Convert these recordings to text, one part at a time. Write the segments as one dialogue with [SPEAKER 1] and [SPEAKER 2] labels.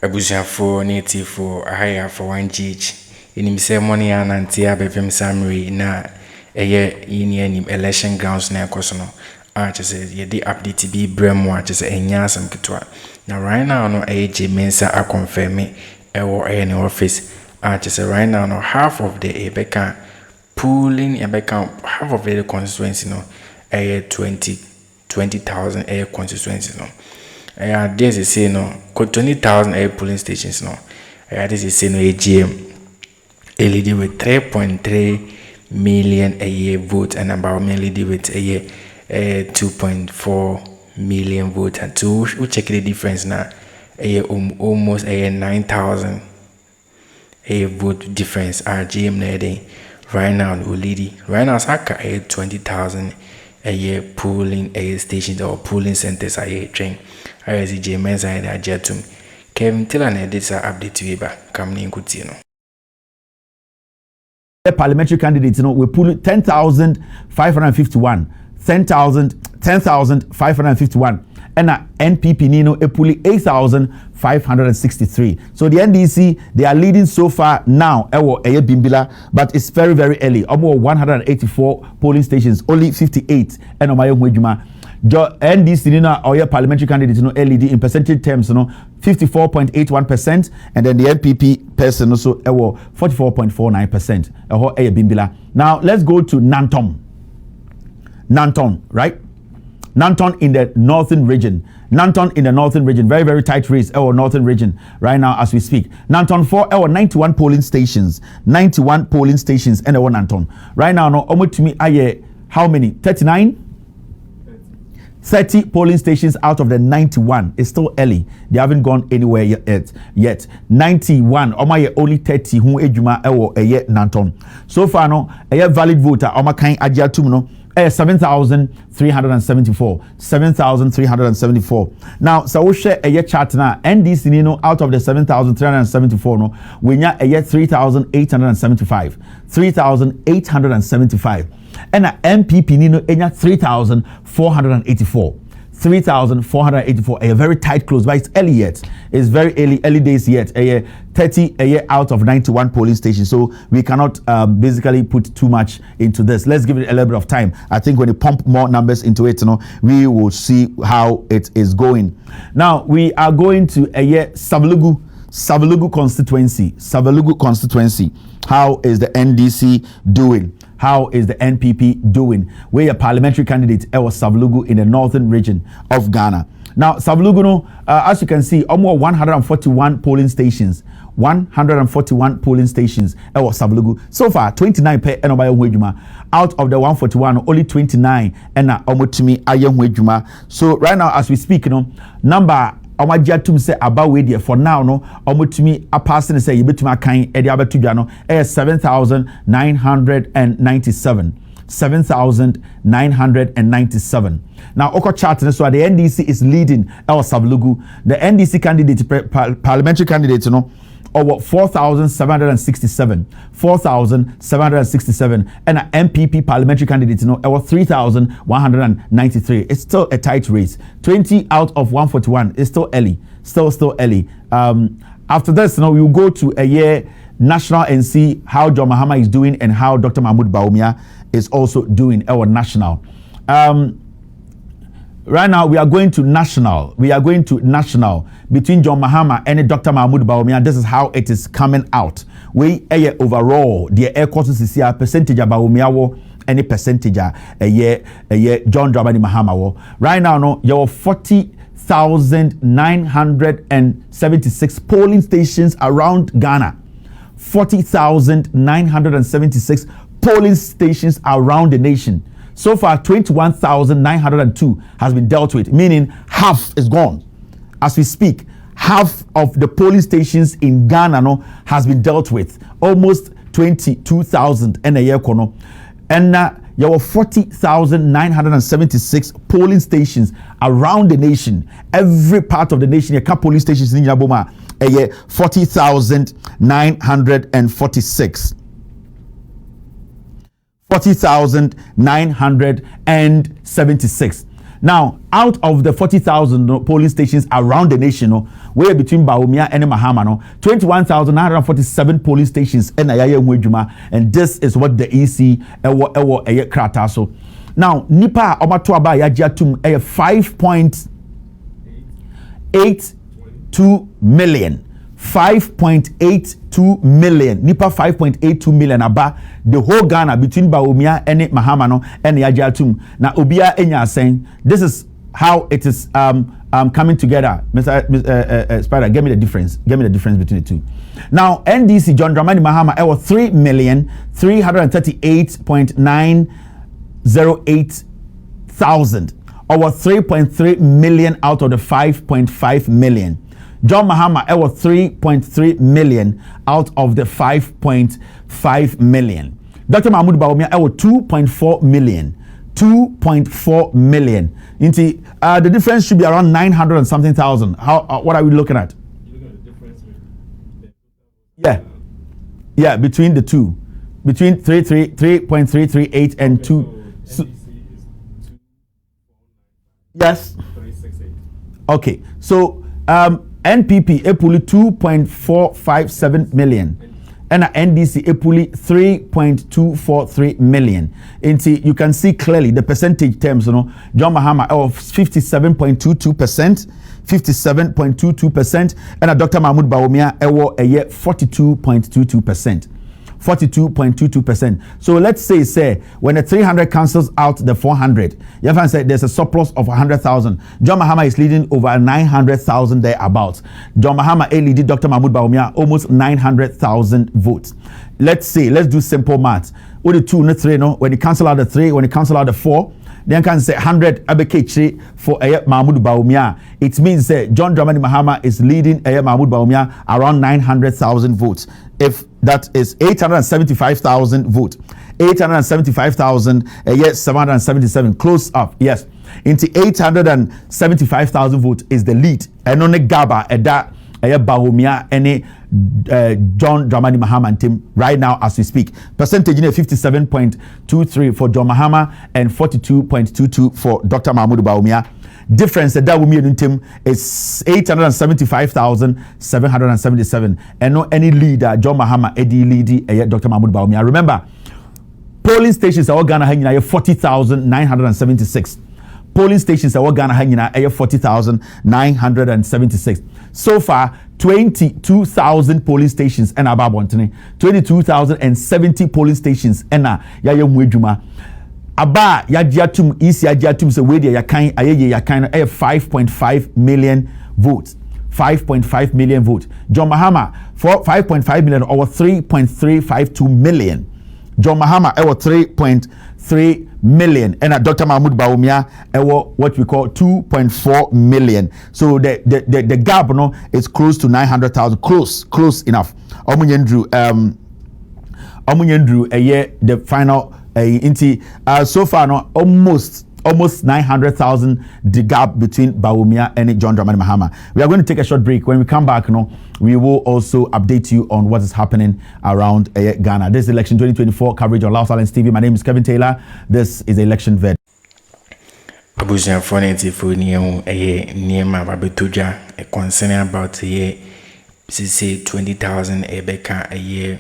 [SPEAKER 1] Abusiafo native ahaya for 1GH. Inim ceremony anantia befem summary na yini election grounds na ekoso no. Chese ye dey update bi bremo chese enya asam ketwa. Na right now no AJ Mensa a confirm ewo any office. Chese right now no half of the ebeka pooling ebeka half of the constituency no 20,000 constituencies no. This is say no 20,000 polling stations no. This is say no AGM lead with 3.3 million a year vote and about lead with a year 2.4 million vote, and we check the difference now almost 9,000 vote difference. RGM leading right now leading right now saka 20,000 a year polling stations or polling centers a train. I see James and I jetum. Kelvin tell an edit update Weber. Come in Kutino.
[SPEAKER 2] The parliamentary candidates, we pull 10,551, 10,551, and NPP Nino pull 8,563. So the NDC they are leading so far now. Bimbila, but it's very very early. Almost 184 polling stations, only 58. And Omayo NDC Nina or your parliamentary candidate LED in percentage terms 54.81%, and then the NPP person also 44.49%. Bimbila. Now let's go to Nanton, right? Nanton in the northern region. Nanton in the northern region, very very tight race. Northern region right now as we speak. Nanton 91 polling stations, 91 polling stations, and Nanton right now. No, to me, how many? 39. 30 polling stations out of the 91. It's still early. They haven't gone anywhere yet. 91. Only 30 who ejuma Nanton. So far no, valid voter kind no 7,374. 7,374. Now, so we share a chart now. NDC out of the 7,374 no, we nya 3,875. 3,875. And MPP Nino enya 3,484. 3,484. A very tight close, but it's early yet. It's very early days yet. 30 out of 91 polling stations. So we cannot basically put too much into this. Let's give it a little bit of time. I think when you pump more numbers into it, we will see how it is going. Now we are going to Savelugu constituency. Savelugu constituency. How is the NDC doing? How is the NPP doing? We're a parliamentary candidate Savelugu in the northern region of Ghana. Now, Savelugu, as you can see, almost 141 polling stations. 141 polling stations Savelugu. So far, 29 per out of the 141, only 29 and omotumi ayehwejuma. So right now, as we speak, number Omajatum say about with you for now no omotumi a person say yebetuma kan e de abetudwa no 7,997. 7,997. Now oko chart so the NDC is leading Savelugu. The NDC candidate parliamentary candidate over 4,767. 4,767 and an MPP parliamentary candidate over 3,193. It's still a tight race. 20 out of 141 is still early. Still early. After this, we will go to a year national and see how John Mahama is doing and how Dr. Mahmoud Bawumia is also doing our national. Right now, we are going to national. We are going to national between John Mahama and Dr. Mahmoud Bawumia. This is how it is coming out. We overall the air courses is here percentage of Bawumia any percentage a year John Dramani Mahama. Right now, no, you're 40,976 polling stations around Ghana. 40,976 polling stations around the nation. So far, 21,902 has been dealt with, meaning half is gone. As we speak, half of the polling stations in Ghana has been dealt with. Almost 22,000 in a year. And there were 40,976 polling stations around the nation. Every part of the nation, a couple polling stations in Yaboma, 40,946. 40,976. Now, out of the 40,000 polling stations around the nation, where between Bawumia and Mahama, 21,947 polling stations and this is what the EC krata so. Now, nipa omatuaba yajiatum 5.82 million. 5.82 million. Nipa 5.82 million aba the whole Ghana between Bawumia and Mahama no and yajiatum. Now, Obia Enya saying this is how it is coming together. Mr. Spider, give me the difference. Give me the difference between the two. Now, NDC John Dramani Mahama was 3,338,908,000 or 3.3 million out of the 5.5 million. John Mahama was 3.3 million out of the 5.5 million. Dr. Mahmoud Bawumia was 2.4 million. 2.4 million. The difference should be around 900 and something thousand. What are we looking at?
[SPEAKER 3] You're looking at the difference
[SPEAKER 2] Yeah, between the two, between 3.338 and 2.
[SPEAKER 3] So,
[SPEAKER 2] Yes.
[SPEAKER 3] 368.
[SPEAKER 2] Okay, so NPP epuli 2.457 million. And NDC epuli 3.243 million. You can see clearly the percentage terms, John Mahama of 57.22%, 57.22%, and Dr. Mahmoud Bawumia ewo 42.22%. 42.22%. So let's say when the 300 cancels out the 400, you have said there's a surplus of 100,000. John Mahama is leading over 900,000 thereabouts. John Mahama leading Dr. Mahmoud Bawumia almost 900,000 votes. Let's do simple maths. What the 2 and the 3, no? When you cancel out the 3, when you cancel out the 4, then can say 100 abekechri for Mahmoud Bawumia. It means John Dramani Mahama is leading Mahmoud Bawumia around 900,000 votes. If that is 875,000 votes, 875,000, 777, close up, yes. Into 875,000 votes is the lead. And on the Gaba, Bawumia, any John Dramani Mahama team right now as we speak. Percentage in 57.23 for John Mahama and 42.22 for Dr. Mahmoud Bawumia. Difference that Bawumia team is 875,777 and no any leader John Mahama Eddie Lady Dr. Mahmoud Bawumia. Remember, polling stations are all Ghana hanging 40,976. Polling stations are all Ghana hanging 40,976. So far, 22,000 polling stations and about 22,070 polling stations and Yayamwejuma. Aba yajiatum isi yajiatum se wedi yakan ayeye yakan 5.5 million votes. 5.5 million votes. John Mahama for 5.5 million or 3.352 million. John Mahama 3.3 million and Dr. Mahmoud Bawumia what we call 2.4 million. So the gap is close to 900,000. Close enough. Omunyendru the final so far almost 900,000 the gap between Bawumia and John Dramani Mahama. We are going to take a short break. When we come back, we will also update you on what is happening around Ghana. This is election 2024 coverage on Alpha OneTV. My name is Kelvin Taylor. This is the election vet.
[SPEAKER 1] Abuja Foneti for Niema Babetuja, a concern about a year, 20,000 Ebeka a year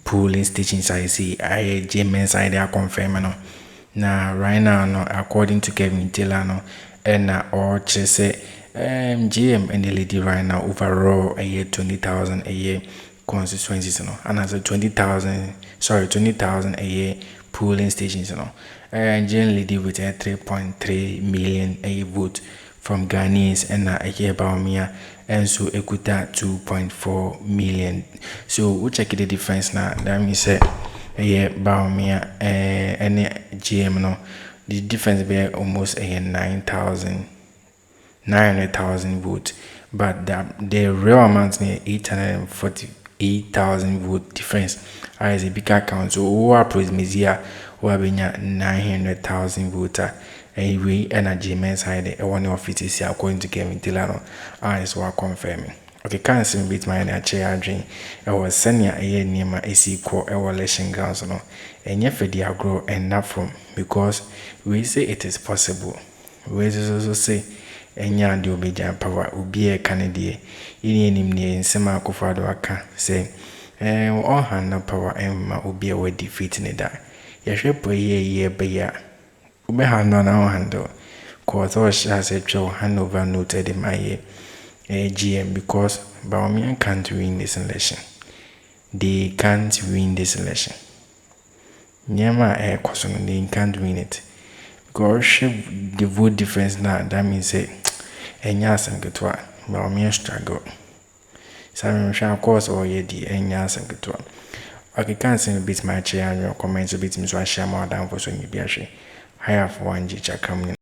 [SPEAKER 1] polling stations. I see I German side are confirming. Now, right now, according to Kevin Taylor, and or just say GM and the lady right now overall a year 20,000 a year constituencies, and as a 20,000 a year polling stations, and generally with a 3.3 million a vote from Ghanaians and a year Bawumia and so Ekuta 2.4 million. So we check the difference now. That means Bawumia and GM the difference be almost 900,000 votes, but the real amount is 848,000 vote difference. As a bigger count, so who approach Mizia who have 900,000 voter anyway energy men's side one office according to Kevin Taylor is what confirming. Okay, can't see bit my chair dream. I was sending a year near my AC core election grounds and yet for the grow and not from because we say it is possible. we so say enya de obeja power obi e kanedie ini enim ne nsema akofado aka say all hand no power emma obi e we defeat ne da yehwe po ye be ya ube hand no na handle cause has a show handover noted in my GM because Bawumia can't win this election. They can't win this election. Nyama air question, they can't win it. Because the vote difference now, that means say enyas and getwa. Bawumia struggle. Some shall cause all ye the enyas and getwa. Okay, can't send a bit my chair and your comments a bit, Miss Shama down for so you be actually. I have one G coming.